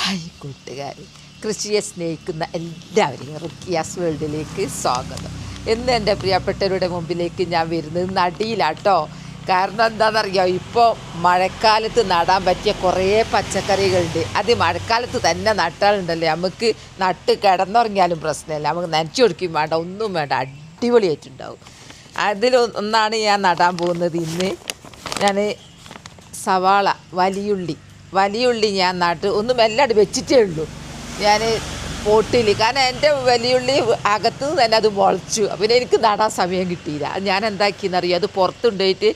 Hi കൂട്ടുകാർ, കൃഷിയെ സ്നേഹിക്കുന്ന എല്ലാവരെയും റുക്കിയാസ് വേൾഡിലേക്ക് സ്വാഗതം. ഇന്ന് എൻ്റെ പ്രിയപ്പെട്ടവരുടെ മുമ്പിലേക്ക് ഞാൻ വരുന്നത് നടിയിലാട്ടോ. കാരണം എന്താണെന്നറിയാമോ, ഇപ്പോൾ മഴക്കാലത്ത് നടാൻ പറ്റിയ കുറേ പച്ചക്കറികളുണ്ട്. അത് മഴക്കാലത്ത് തന്നെ നട്ടാലുണ്ടല്ലോ, നമുക്ക് നട്ട് കിടന്നുറങ്ങിയാലും പ്രശ്നമില്ല, നമുക്ക് നനച്ചു കൊടുക്കുകയും വേണ്ട, ഒന്നും വേണ്ട, അടിപൊളിയായിട്ടുണ്ടാവും. അതിലൊന്നാണ് ഞാൻ നടാൻ പോകുന്നത്. ഇന്ന് ഞാൻ സവാള, വലിയുള്ളി ഞാൻ നട്ട് ഒന്ന് മെല്ലട് വെച്ചിട്ടേ ഉള്ളൂ ഞാൻ പോട്ടിൽ. കാരണം എൻ്റെ വലിയുള്ളി അകത്ത് നിന്ന് തന്നെ അത് മുളച്ചു. പിന്നെ എനിക്ക് നടാൻ സമയം കിട്ടിയില്ല. ഞാൻ എന്താക്കിയെന്നറിയാം, അത് പുറത്തുണ്ടായിട്ട്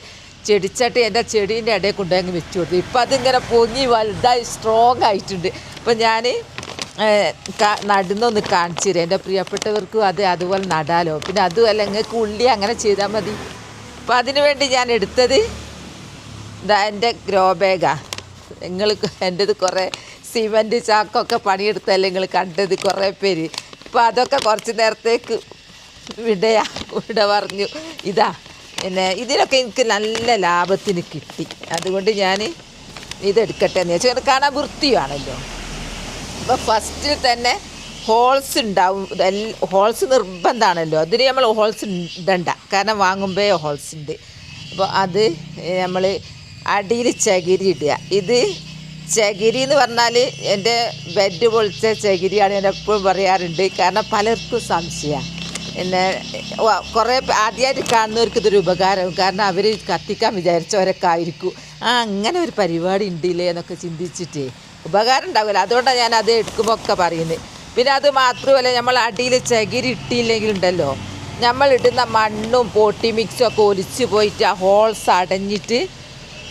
ചെടിച്ചട്ടി എൻ്റെ ചെടീൻ്റെ ഇടയിൽ കൊണ്ടുപോയി അങ്ങ് വെച്ച് കൊടുത്തു. ഇപ്പം അതിങ്ങനെ പൊങ്ങി വലുതായി സ്ട്രോങ് ആയിട്ടുണ്ട്. അപ്പം ഞാൻ നടുന്നൊന്ന് കാണിച്ചു തരാം. എൻ്റെ പ്രിയപ്പെട്ടവർക്കും അതുപോലെ നടാലോ. പിന്നെ അതുമല്ല, നിങ്ങൾക്ക് ഉള്ളി അങ്ങനെ ചെയ്താൽ മതി. അപ്പം അതിനു വേണ്ടി ഞാൻ എടുത്തത് എൻ്റെ ഗ്രോ ബാഗാണ്. നിങ്ങൾ എൻ്റെത് കുറേ സിമൻറ്റ് ചാക്കൊക്കെ പണിയെടുത്തല്ലേ നിങ്ങൾ കണ്ടത് കുറേ പേര്. അപ്പോൾ അതൊക്കെ കുറച്ച് നേരത്തേക്ക് വിട പറഞ്ഞു. പിന്നെ ഇതിനൊക്കെ എനിക്ക് നല്ല ലാഭത്തിന് കിട്ടി. അതുകൊണ്ട് ഞാൻ ഇതെടുക്കട്ടെ എന്ന് വെച്ചാൽ അത് കാണാൻ വൃത്തിയാണല്ലോ. അപ്പോൾ ഫസ്റ്റ് തന്നെ ഹോൾസ് ഉണ്ടാവും. ഹോൾസ് നിർബന്ധമാണല്ലോ. അതിന് നമ്മൾ ഹോൾസ് ഇടണ്ട, കാരണം വാങ്ങുമ്പോൾ ഹോൾസ് ഉണ്ട്. അപ്പോൾ അത് നമ്മൾ അടിയിൽ ചകിരി ഇടുക. ഇത് ചകിരി എന്ന് പറഞ്ഞാൽ എൻ്റെ ബെഡ് പൊളിച്ച ചകിരിയാണ് ഞാൻ എപ്പോഴും പറയാറുണ്ട്. കാരണം പലർക്കും സംശയമാണ്. പിന്നെ കുറേ ആദ്യമായിട്ട് കാണുന്നവർക്ക് ഇതൊരു ഉപകാരവും. കാരണം അവർ കത്തിക്കാൻ വിചാരിച്ചവരൊക്കെ ആയിരിക്കും, അങ്ങനെ ഒരു പരിപാടി ഉണ്ടില്ലേ എന്നൊക്കെ ചിന്തിച്ചിട്ട് ഉപകാരം ഉണ്ടാവില്ല. അതുകൊണ്ടാണ് ഞാൻ അത് എടുക്കുമ്പോൾ ഒക്കെ പറയുന്നത്. പിന്നെ അത് മാത്രമല്ല, നമ്മൾ അടിയിൽ ചകിരി ഇട്ടില്ലെങ്കിലുണ്ടല്ലോ, നമ്മൾ ഇടുന്ന മണ്ണും പോട്ടി മിക്സും ഒക്കെ ഒലിച്ച് പോയിട്ട് ആ ഹോൾസ് അടഞ്ഞിട്ട്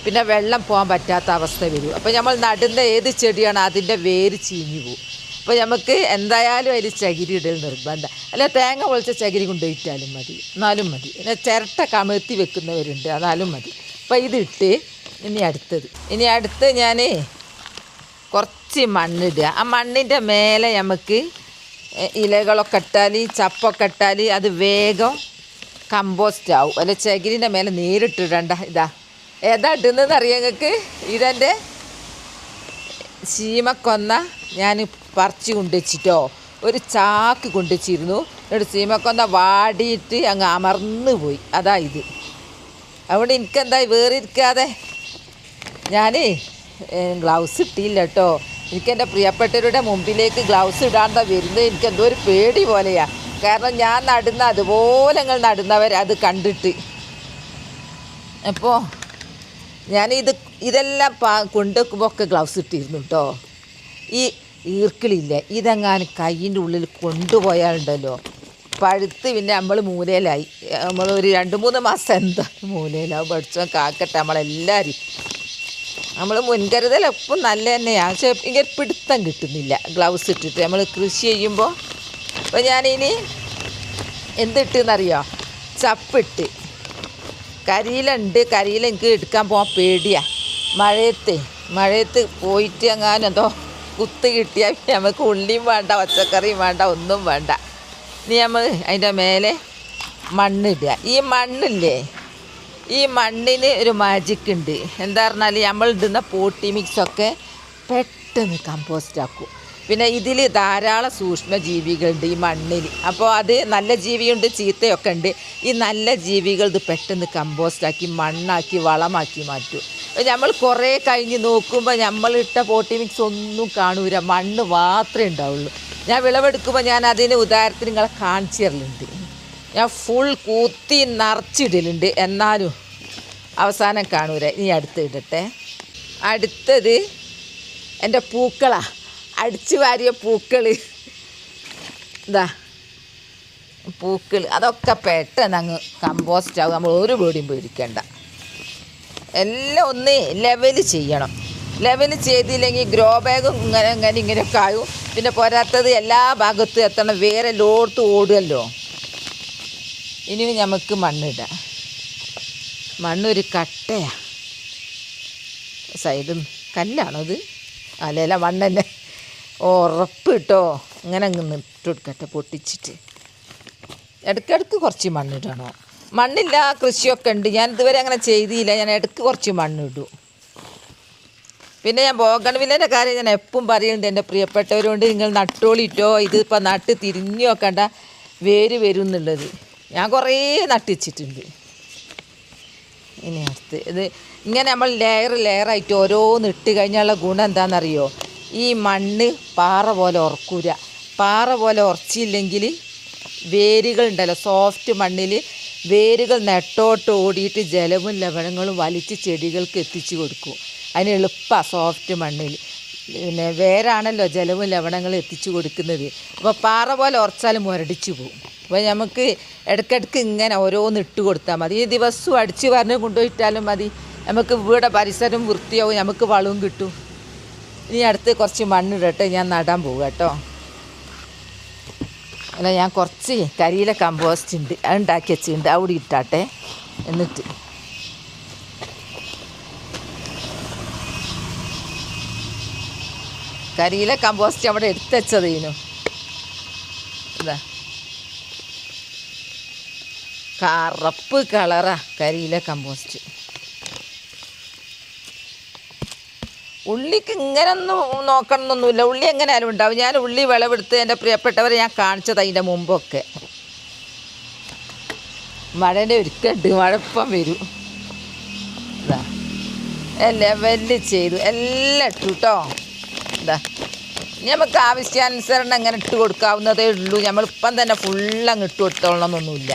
പിന്നെ വെള്ളം പോകാൻ പറ്റാത്ത അവസ്ഥ വരും. അപ്പോൾ നമ്മൾ നടുന്ന ഏത് ചെടിയാണ് അതിൻ്റെ വേര് ചീഞ്ഞു പോകും. അപ്പോൾ നമുക്ക് എന്തായാലും അതിൽ ചകിരി ഇടൽ നിർബന്ധം. അല്ല, തേങ്ങ പൊളിച്ച ചകിരി കൊണ്ടുപോയിട്ടാലും മതി, എന്നാലും മതി. പിന്നെ ചിരട്ട കമഴ്ത്തി വെക്കുന്നവരുണ്ട്, എന്നാലും മതി. അപ്പോൾ ഇതിട്ട് ഇനി അടുത്ത് ഞാൻ കുറച്ച് മണ്ണിടുക. ആ മണ്ണിൻ്റെ മേലെ നമുക്ക് ഇലകളൊക്കെ ഇട്ടാൽ, ചപ്പൊക്കെ ഇട്ടാൽ അത് വേഗം കമ്പോസ്റ്റ് ആവും. അല്ല, ചകിരിൻ്റെ മേലെ നേരിട്ടിടണ്ട. ഏതാ ഇടുന്നതെന്ന് അറിയാം നിങ്ങൾക്ക്? ഇതെൻ്റെ ശീമക്കൊന്ന ഞാൻ പറിച്ച് കൊണ്ടുവച്ചിട്ടോ, ഒരു ചാക്ക് കൊണ്ടുവച്ചിരുന്നു. എന്നിട്ട് ശീമക്കൊന്ന വാടിയിട്ട് അങ്ങ് അമർന്നു പോയി. അതാ ഇത്. അതുകൊണ്ട് എനിക്കെന്താ വേറെ ഇരിക്കാതെ ഞാൻ ഗ്ലൗസ് ഇട്ടില്ല കേട്ടോ. എനിക്കെൻ്റെ പ്രിയപ്പെട്ടവരുടെ മുമ്പിലേക്ക് ഗ്ലൗസ് ഇടാണ്ടാ വരുന്നത്. എനിക്കെന്തോ ഒരു പേടി പോലെയാണ്. കാരണം ഞാൻ നടുന്ന അതുപോലെ നിങ്ങൾ നടുന്നവർ അത് കണ്ടിട്ട്. അപ്പോൾ ഇതെല്ലാം കൊണ്ടുവെക്കുമ്പോൾ ഒക്കെ ഗ്ലൗസ് ഇട്ടിരുന്നു കേട്ടോ. ഈ ഈർക്കിളില്ലേ, ഇതെങ്ങാനും കയ്യിൻ്റെ ഉള്ളിൽ കൊണ്ടുപോയാലുണ്ടല്ലോ പഴുത്ത് പിന്നെ നമ്മൾ മൂലയിലായി. നമ്മൾ ഒരു 2-3 മാസം എന്താ മൂലയിലാവും. പഠിച്ചോ കാക്കട്ടെ നമ്മളെല്ലാവരും. നമ്മൾ മുൻകരുതൽ എപ്പം നല്ല തന്നെയാണ്. പക്ഷേ ഇങ്ങനെ പിടുത്തം കിട്ടുന്നില്ല ഗ്ലൗസ് ഇട്ടിട്ട് നമ്മൾ കൃഷി ചെയ്യുമ്പോൾ. അപ്പോൾ ഞാനിനി എന്തിട്ടെന്നറിയോ, ചപ്പിട്ട്. കരിയില എനിക്ക് എടുക്കാൻ പോകാൻ പേടിയാണ്. മഴയത്ത് പോയിട്ട് എങ്ങാനും എന്തോ കുത്ത് കിട്ടിയാൽ നമുക്ക് ഉള്ളിയും വേണ്ട, പച്ചക്കറിയും വേണ്ട, ഒന്നും വേണ്ട. ഇനി നമ്മൾ അതിൻ്റെ മേലെ മണ്ണിടുക. ഈ മണ്ണിന് ഒരു മാജിക് ഉണ്ട്. എന്താ പറഞ്ഞാൽ, നമ്മൾ ഇടുന്ന പോട്ടി മിക്സൊക്കെ പെട്ടെന്ന് കമ്പോസ്റ്റ് ആക്കും. പിന്നെ ഇതിൽ ധാരാളം സൂക്ഷ്മജീവികളുണ്ട് ഈ മണ്ണിൽ. അപ്പോൾ അത് നല്ല ജീവിയുണ്ട്, ചീത്തയൊക്കെ ഉണ്ട്. ഈ നല്ല ജീവികൾ ഇത് പെട്ടെന്ന് കമ്പോസ്റ്റാക്കി മണ്ണാക്കി വളമാക്കി മാറ്റും. നമ്മൾ കുറേ കഴിഞ്ഞ് നോക്കുമ്പോൾ നമ്മളിട്ട പോട്ടി മിക്സ് ഒന്നും കാണൂല, മണ്ണ് മാത്രമേ ഉണ്ടാവുള്ളൂ. ഞാൻ വിളവെടുക്കുമ്പോൾ ഞാൻ അതിന് ഉദാഹരണത്തിന് നിങ്ങളെ കാണിച്ചു തരലുണ്ട്. ഞാൻ ഫുൾ കൂത്തി നിറച്ചിടലുണ്ട്, എന്നാലും അവസാനം കാണൂല. ഇനി ഇടട്ടെ. അടുത്തത് എൻ്റെ പൂക്കളാണ്. അടിച്ചു വാരിയ പൂക്കൾ അതൊക്കെ പെട്ടെന്ന് അങ്ങ് കമ്പോസ്റ്റ് ആകും. നമ്മൾ ഒരു പേടിയും പേടിക്കണ്ട. എല്ലാം ഒന്ന് ലെവൽ ചെയ്യണം. ലെവൽ ചെയ്തില്ലെങ്കിൽ ഗ്രോ ബാഗും ഇങ്ങനെയൊക്കെ ആകും. പിന്നെ പോരാത്തത് എല്ലാ ഭാഗത്തും എത്തണം, വേറെ ലോടത്ത് ഓടുമല്ലോ. ഇനി നമുക്ക് മണ്ണിടാം. മണ്ണൊരു കട്ടയാണ്, സൈഡും കല്ലാണോ ഇത്? അല്ല, മണ്ണ് തന്നെ. ഉറപ്പ് കേട്ടോ. ഇങ്ങനെ അങ്ങ് ഇട്ട് കൊടുക്കട്ടെ പൊട്ടിച്ചിട്ട്. ഇടയ്ക്കിടയ്ക്ക് കുറച്ച് മണ്ണിടണോ. മണ്ണില്ല കൃഷിയൊക്കെ ഉണ്ട്. ഞാൻ ഇതുവരെ അങ്ങനെ ചെയ്തില്ല. ഞാൻ ഇടയ്ക്ക് കുറച്ച് മണ്ണിടും. പിന്നെ ഞാൻ ബോഗൺവില്ലേൻ്റെ കാര്യം ഞാൻ എപ്പം പറയുന്നുണ്ട് എൻ്റെ പ്രിയപ്പെട്ടവരോട്, നിങ്ങൾ നട്ടോളിട്ടോ, ഇതിപ്പോൾ നട്ട് തിരിഞ്ഞു നോക്കണ്ട, വേര് വരും എന്നുള്ളത്. ഞാൻ കുറേ നട്ടിച്ചിട്ടുണ്ട്. ഇനി അടുത്ത് ഇത് ഇങ്ങനെ നമ്മൾ ലെയറായിട്ട് ഓരോന്ന് ഇട്ട് കഴിഞ്ഞുള്ള ഗുണം എന്താണെന്നറിയോ? ഈ മണ്ണ് പാറ പോലെ ഉറക്കൂല. പാറ പോലെ ഉറച്ചില്ലെങ്കിൽ വേരുകളുണ്ടല്ലോ, സോഫ്റ്റ് മണ്ണിൽ വേരുകൾ നെട്ടോട്ട് ഓടിയിട്ട് ജലവും ലവണങ്ങളും വലിച്ച് ചെടികൾക്ക് എത്തിച്ചു കൊടുക്കും. അതിന് എളുപ്പമാണ് സോഫ്റ്റ് മണ്ണിൽ. പിന്നെ വേരാണല്ലോ ജലവും ലവണങ്ങളും എത്തിച്ചു കൊടുക്കുന്നത്. അപ്പോൾ പാറ പോലെ ഉറച്ചാൽ മുരടിച്ചു പോകും. അപ്പോൾ നമുക്ക് ഇടയ്ക്കിടയ്ക്ക് ഇങ്ങനെ ഓരോന്ന് ഇട്ട് കൊടുത്താൽ മതി. ഈ ദിവസവും അടിച്ച് പറഞ്ഞ് കൊണ്ടുപോയിട്ടാലും മതി. നമുക്ക് ഇവിടെ പരിസരം വൃത്തിയാവും, നമുക്ക് വളവും കിട്ടും. ഇനി അടുത്ത് കുറച്ച് മണ്ണിടട്ടെ, ഞാൻ നടാൻ പോകും കേട്ടോ. അല്ല, ഞാൻ കുറച്ച് കരിയില കമ്പോസ്റ്റ് ഉണ്ട്, അത് ഉണ്ടാക്കി വെച്ചിട്ടുണ്ട്, അവിടെ ഇട്ടാട്ടെ. എന്നിട്ട് കരിയില കമ്പോസ്റ്റ് അവിടെ എടുത്ത് വെച്ചതേനു. ഇതാ കറുപ്പ് കളറാ കരിയില കമ്പോസ്റ്റ്. ഉള്ളിക്ക് ഇങ്ങനൊന്നും നോക്കണമെന്നൊന്നുമില്ല, ഉള്ളി എങ്ങനെയാലും ഉണ്ടാവും. ഞാൻ ഉള്ളി വിളവെടുത്ത് എൻ്റെ പ്രിയപ്പെട്ടവരെ ഞാൻ കാണിച്ചത് അതിൻ്റെ മുമ്പൊക്കെ. മഴേൻ്റെ ഒരുക്കുണ്ട്, മഴപ്പം വരും. ഇതാ ലെവല് ചെയ്തു എല്ലാം ഇട്ടു കേട്ടോ. ഇതാ നമുക്ക് ആവശ്യാനുസരണം എങ്ങനെ ഇട്ട് കൊടുക്കാവുന്നതേ ഉള്ളൂ. നമ്മളിപ്പം തന്നെ ഫുള്ളങ്ങ് ഇട്ട് കൊടുത്തോളണമെന്നൊന്നുമില്ല.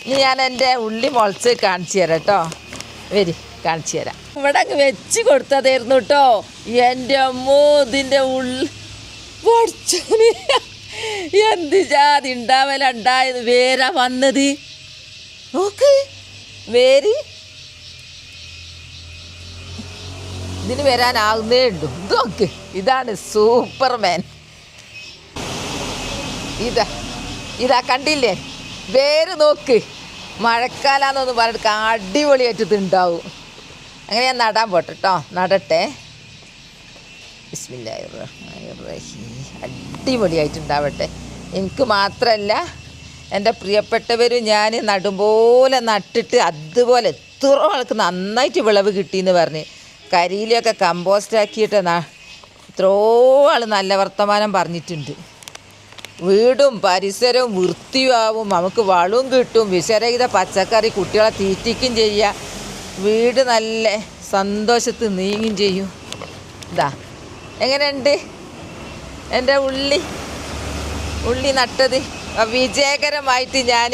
ഇനി ഞാൻ എൻ്റെ ഉള്ളി മുളച്ച് കാണിച്ചു തരാം കേട്ടോ. വരി, കാണിച്ചു തരാം. ഇവിടെ അങ്ങ് വെച്ച് കൊടുത്തതായിരുന്നു കേട്ടോ. എൻ്റെ അമ്മോ, ഇതിൻ്റെ പൊടിച്ചോന് എന്ത് ജാതി ഉണ്ടായത്. വേരാ വന്നത് നോക്ക്, വേര് ഇതിന് വരാനാവുന്നേ ഉള്ളൂ. ഇതൊക്കെ ഇതാണ് സൂപ്പർമാൻ. ഇതാ കണ്ടില്ലേ വേര് നോക്ക്. മഴക്കാലാന്നൊന്ന് പറഞ്ഞിട്ട് അടിപൊളിയായിട്ട് ഉണ്ടാവും. അങ്ങനെ ഞാൻ നടാൻ പോട്ടെ കേട്ടോ, നടട്ടെ. ബിസ്മില്ലാഹിർറഹ്മാനിർറഹീം. അടിപൊളിയായിട്ടുണ്ടാവട്ടെ. എനിക്ക് മാത്രമല്ല, എൻ്റെ പ്രിയപ്പെട്ടവരും ഞാൻ നടുപോലെ നട്ടിട്ട് അതുപോലെ എത്ര ആൾക്ക് നന്നായിട്ട് വിളവ് കിട്ടിയെന്ന് പറഞ്ഞ് കരിയിലൊക്കെ കമ്പോസ്റ്റാക്കിയിട്ട് എത്രയോ ആൾ നല്ല വർത്തമാനം പറഞ്ഞിട്ടുണ്ട്. വീടും പരിസരവും വൃത്തിയാവും, നമുക്ക് വളവും കിട്ടും, വിഷരഹിത പച്ചക്കറി കുട്ടികളെ തീറ്റിക്കും ചെയ്യാം, വീട് നല്ല സന്തോഷത്തിൽ നീങ്ങും ചെയ്യും. ഇതാ എങ്ങനെയുണ്ട് എൻ്റെ ഉള്ളി നട്ടത്? വിജയകരമായിട്ട് ഞാൻ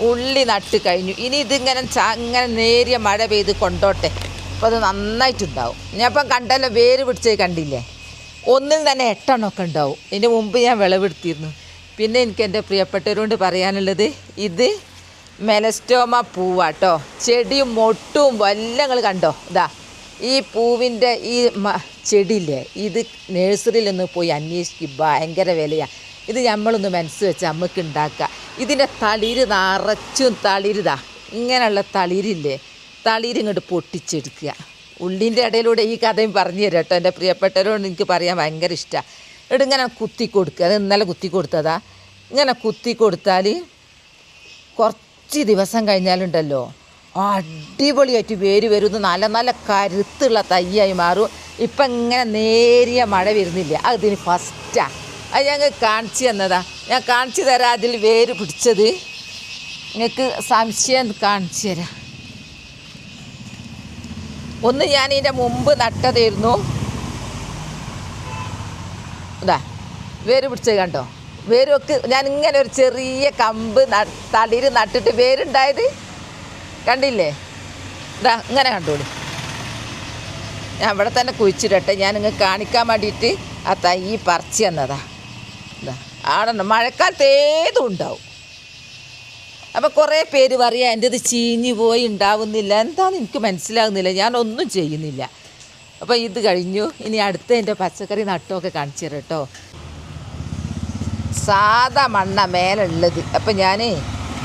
ഉള്ളി നട്ട് കഴിഞ്ഞു. ഇനി ഇതിങ്ങനെ ഇങ്ങനെ നേരിയ മഴ പെയ്ത് കൊണ്ടോട്ടെ. അപ്പോൾ അത് നന്നായിട്ടുണ്ടാവും. ഞാൻ ഇപ്പം കണ്ടല്ലോ, വേര് പിടിച്ചത് കണ്ടില്ലേ? ഒന്നിൽ തന്നെ 8 എണ്ണമൊക്കെ ഉണ്ടാവും. ഇതിന് മുമ്പ് ഞാൻ വിളവെടുത്തിരുന്നു. പിന്നെ എനിക്ക് എൻ്റെ പ്രിയപ്പെട്ടവരോട് പറയാനുള്ളത്, ഇത് മെലസ്റ്റോമ പൂവാട്ടോ. ചെടിയും മൊട്ടും വല്ലങ്ങൾ കണ്ടോ? ഇതാ ഈ പൂവിൻ്റെ ഈ ചെടിയില്ലേ, ഇത് നഴ്സറിയിലൊന്ന് പോയി അന്വേഷിക്കും, ഭയങ്കര വിലയാണ്. ഇത് നമ്മളൊന്ന് മനസ്സ് വെച്ച് നമുക്ക് ഉണ്ടാക്കുക. ഇതിൻ്റെ തളിര് നിറച്ചും തളിരിതാ ഇങ്ങനെയുള്ള തളിരില്ലേ, തളിരിങ്ങോട്ട് പൊട്ടിച്ചെടുക്കുക. ഉള്ളിൻ്റെ ഇടയിലൂടെ ഈ കഥയും പറഞ്ഞു തരാം കേട്ടോ. എൻ്റെ പ്രിയപ്പെട്ടവരോട് എനിക്ക് പറയാൻ ഭയങ്കര ഇഷ്ടമാണ്. ഇവിടെ ഇങ്ങനെ കുത്തി കൊടുക്കുക. അത് ഇന്നലെ കുത്തി കൊടുത്തതാ. ഇങ്ങനെ കുത്തി കൊടുത്താൽ കുറച്ച് ദിവസം കഴിഞ്ഞാലുണ്ടല്ലോ അടിപൊളിയായിട്ട് വേര് വരുന്നു. നല്ല നല്ല കരുത്തുള്ള തയ്യായി മാറും. ഇപ്പം ഇങ്ങനെ നേരിയ മഴ വരുന്നില്ല, അതിന് ഫസ്റ്റാണ്. അത് ഞങ്ങൾ കാണിച്ചു തന്നതാ. ഞാൻ കാണിച്ചു തരാം അതിൽ വേര് പിടിച്ചത്. നിങ്ങൾക്ക് സംശയം കാണിച്ചു തരാം. ഒന്ന് ഞാൻ ഇതിൻ്റെ മുമ്പ് നട്ടതായിരുന്നു. ഇതാ വേര് പിടിച്ചത് കണ്ടോ? വേരൊക്കെ ഞാൻ ഇങ്ങനെ ഒരു ചെറിയ കമ്പ് തളിര് നട്ടിട്ട് വേരുണ്ടായത് കണ്ടില്ലേ? ഇതാ ഇങ്ങനെ കണ്ടോളൂ. ഞാൻ ഇവിടെ തന്നെ കുഴിച്ചിടട്ടെ. ഞാൻ നിങ്ങൾക്ക് കാണിക്കാൻ വേണ്ടിയിട്ട് ആ തൈ പറിച്ച് തന്നതാ. ഇതാ ആടെ മഴക്കാലത്ത് ഏതും ഉണ്ടാവും. അപ്പോൾ കുറേ പേര് പറയാം എൻ്റെ ഇത് ചീഞ്ഞു പോയി ഉണ്ടാവുന്നില്ല. എന്താണെന്ന് എനിക്ക് മനസ്സിലാകുന്നില്ല, ഞാനൊന്നും ചെയ്യുന്നില്ല. അപ്പോൾ ഇത് കഴിഞ്ഞു. ഇനി അടുത്ത എൻ്റെ പച്ചക്കറി നട്ടമൊക്കെ കാണിച്ചു തരാം കേട്ടോ. സാധാ മണ്ണ മേലുള്ളത്. അപ്പം ഞാൻ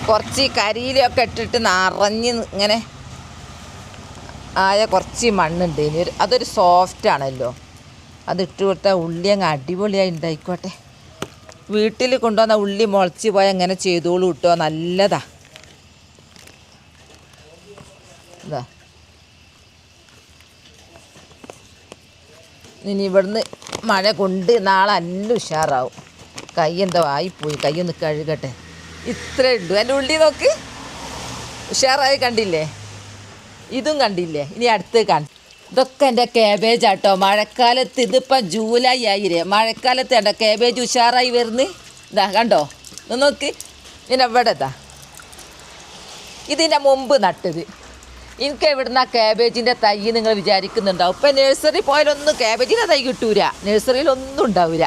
കുറച്ച് കരിയിലൊക്കെ ഇട്ടിട്ട് നിറഞ്ഞ് ഇങ്ങനെ ആയ കുറച്ച് മണ്ണുണ്ട്. ഇനി അതൊരു സോഫ്റ്റാണല്ലോ, അതിട്ട് കൊടുത്താൽ ഉള്ളി അങ്ങ് അടിപൊളിയായി ഉണ്ടായിക്കോട്ടെ. വീട്ടിൽ കൊണ്ടുവന്ന ഉള്ളി മുളച്ച് പോയാൽ അങ്ങനെ ചെയ്തോളൂ കിട്ടോ, നല്ലതാ. ഇതാ ഇനി ഇവിടുന്ന് മഴ കൊണ്ട് നാളെ നല്ല ഉഷാറാവും. കൈ എന്തോ ആയിപ്പോയി, കൈയൊന്ന് കഴുകട്ടെ. ഇത്രേ ഉള്ളൂ. എൻ്റെ ഉള്ളി നോക്ക്, ഉഷാറായി. കണ്ടില്ലേ? ഇതും കണ്ടില്ലേ? ഇനി അടുത്ത് കാണും. ഇതൊക്കെ എൻ്റെ കാബേജ് ആട്ടോ. മഴക്കാലത്ത് ഇതിപ്പം ജൂലൈ ആയിരേ, മഴക്കാലത്ത് എൻ്റെ കാബേജ് ഉഷാറായി വരുന്നു. ഇതാ കണ്ടോ, നോക്ക്. പിന്നെ ഇവിടെ ഇതാ ഇതിൻ്റെ മുമ്പ് നട്ടത്. എനിക്ക് എവിടുന്ന കാബേജിൻ്റെ തൈ നിങ്ങൾ വിചാരിക്കുന്നുണ്ടാവും. ഇപ്പം നഴ്സറി പോയാലൊന്നും കാബേജിൻ്റെ തൈ കിട്ടൂല, നഴ്സറിയിലൊന്നും ഉണ്ടാവില്ല.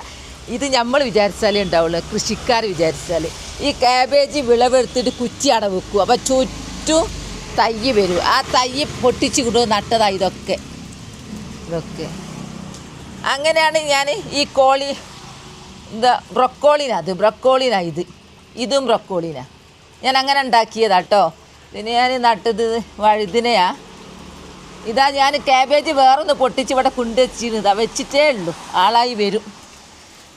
ഇത് നമ്മൾ വിചാരിച്ചാലേ ഉണ്ടാവുള്ളൂ, കൃഷിക്കാർ വിചാരിച്ചാൽ. ഈ കാബേജ് വിളവെടുത്തിട്ട് കുച്ചി അട വെക്കും. അപ്പോൾ ചുറ്റും തൈ വരും. ആ തൈ പൊട്ടിച്ച് കൊണ്ടുപോയി നട്ടതാണ് ഇതൊക്കെ. അങ്ങനെയാണ് ഞാൻ ഈ കോളി എന്താ ബ്രൊക്കോളിനാ ഇതും ബ്രൊക്കോളിനാ ഞാൻ അങ്ങനെ ഉണ്ടാക്കിയതാട്ടോ. പിന്നെ ഞാൻ നട്ടത് വഴുതിനയാ. ഇതാ ഞാൻ കാബേജ് വേറൊന്ന് പൊട്ടിച്ച് ഇവിടെ കൊണ്ടുവച്ചിരുന്നതാ, വെച്ചിട്ടേ ഉള്ളൂ, ആളായി വരും.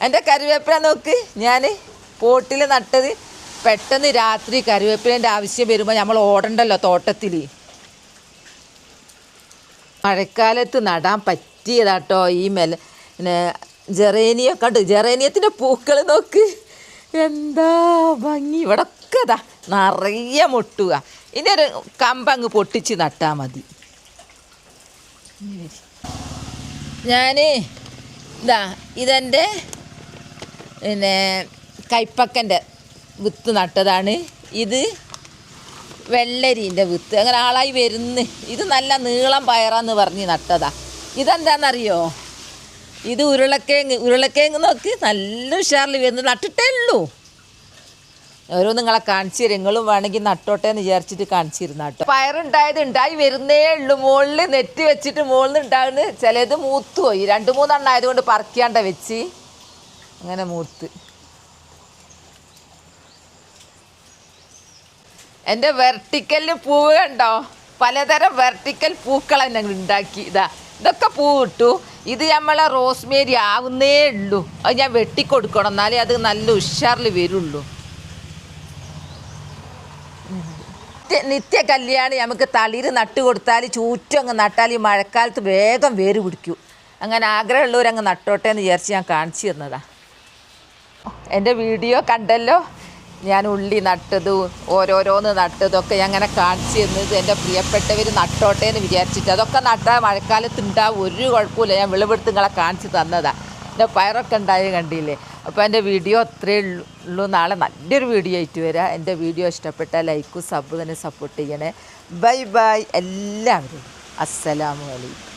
എൻ്റെ കറിവേപ്പില നോക്ക്, ഞാൻ പോട്ടിൽ നട്ടത്. പെട്ടെന്ന് രാത്രി കറിവേപ്പിലേൻ്റെ ആവശ്യം വരുമ്പോൾ നമ്മൾ ഓടണ്ടല്ലോ തോട്ടത്തിൽ. മഴക്കാലത്ത് നടാൻ പറ്റിയതാട്ടോ ഈ പിന്നെ ജെറേനിയൊക്കെ ഉണ്ട്. ജെറേനിയത്തിൻ്റെ പൂക്കൾ നോക്ക്, എന്താ ഭംഗി. ഇവിടെ ഒക്കെ ഇതാ നിറയെ മുട്ടുക. ഇനി ഒരു കമ്പങ്ങ് പൊട്ടിച്ച് നട്ടാൽ മതി. ഞാൻ ഇതെൻ്റെ പിന്നെ കൈപ്പക്കൻ്റെ വിത്ത് നട്ടതാണ്. ഇത് വെള്ളരീൻ്റെ വിത്ത്. അങ്ങനെ ആളായി വരുന്നു. ഇത് നല്ല നീളം പയറാന്ന് പറഞ്ഞ് നട്ടതാ. ഇതെന്താണെന്നറിയോ? ഇത് ഉരുളക്കിഴങ്ങ് നോക്ക്, നല്ല ഉഷാറിൽ വരുന്നത്. നട്ടിട്ടേ ഉള്ളൂ. ഓരോ നിങ്ങളെ കാണിച്ചു തരും. നിങ്ങളും വേണമെങ്കിൽ നട്ടോട്ടെ എന്ന് വിചാരിച്ചിട്ട് കാണിച്ചിരുന്ന കേട്ടോ. പയറുണ്ടായത് ഉണ്ടായി വരുന്നേ ഉള്ളൂ. മുകളിൽ നെറ്റ് വെച്ചിട്ട് മുകളിൽ നിന്ന് ഉണ്ടാകുന്നത്. ചിലത് മൂത്ത് പോയി. 2-3 എണ്ണം ആയതുകൊണ്ട് പറിക്കാണ്ട വെച്ച് അങ്ങനെ മൂത്ത്. എൻ്റെ വെർട്ടിക്കലിന് പൂവ് കണ്ടോ? പലതരം വെർട്ടിക്കൽ പൂക്കൾ തന്നെ ഉണ്ടാക്കി. ഇതൊക്കെ പൂ ഇട്ടു. ഇത് നമ്മളെ റോസ്മേരി ആവുന്നേ ഉള്ളൂ. അത് ഞാൻ വെട്ടിക്കൊടുക്കണം, എന്നാലേ അത് നല്ല ഉഷാറിൽ വരുള്ളൂ. നിത്യ കല്യാണി നമുക്ക് തളിര് നട്ട് കൊടുത്താൽ ചൂറ്റും അങ്ങ് നട്ടാൽ ഈ മഴക്കാലത്ത് വേഗം വേര് പിടിക്കും. അങ്ങനെ ആഗ്രഹമുള്ളവരങ്ങ് നട്ടോട്ടെ എന്ന് വിചാരിച്ച് ഞാൻ കാണിച്ചു തന്നതാണ്. എൻ്റെ വീഡിയോ കണ്ടല്ലോ, ഞാൻ ഉള്ളി നട്ടതും ഓരോരോന്ന് നട്ടതൊക്കെ ഞാൻ അങ്ങനെ കാണിച്ചു തന്നത് എൻ്റെ പ്രിയപ്പെട്ടവർ നട്ടോട്ടെ എന്ന് വിചാരിച്ചിട്ട്. അതൊക്കെ നട്ടാൽ മഴക്കാലത്ത് ഉണ്ടാവും, ഒരു കുഴപ്പമില്ല. ഞാൻ വിളവെടുത്ത് നിങ്ങളെ കാണിച്ച് തന്നതാണ്. എൻ്റെ പയറൊക്കെ ഉണ്ടായി കണ്ടില്ലേ. അപ്പോൾ എൻ്റെ വീഡിയോ അത്രയേ ഉള്ളൂ. നാളെ നല്ലൊരു വീഡിയോ ആയിട്ട് വരാം. എൻ്റെ വീഡിയോ ഇഷ്ടപ്പെട്ടാൽ ലൈക്കും സബ് തന്നെ സപ്പോർട്ട് ചെയ്യണേ. ബൈ ബൈ എല്ലാവരും. അസ്സലാമു അലൈക്കും.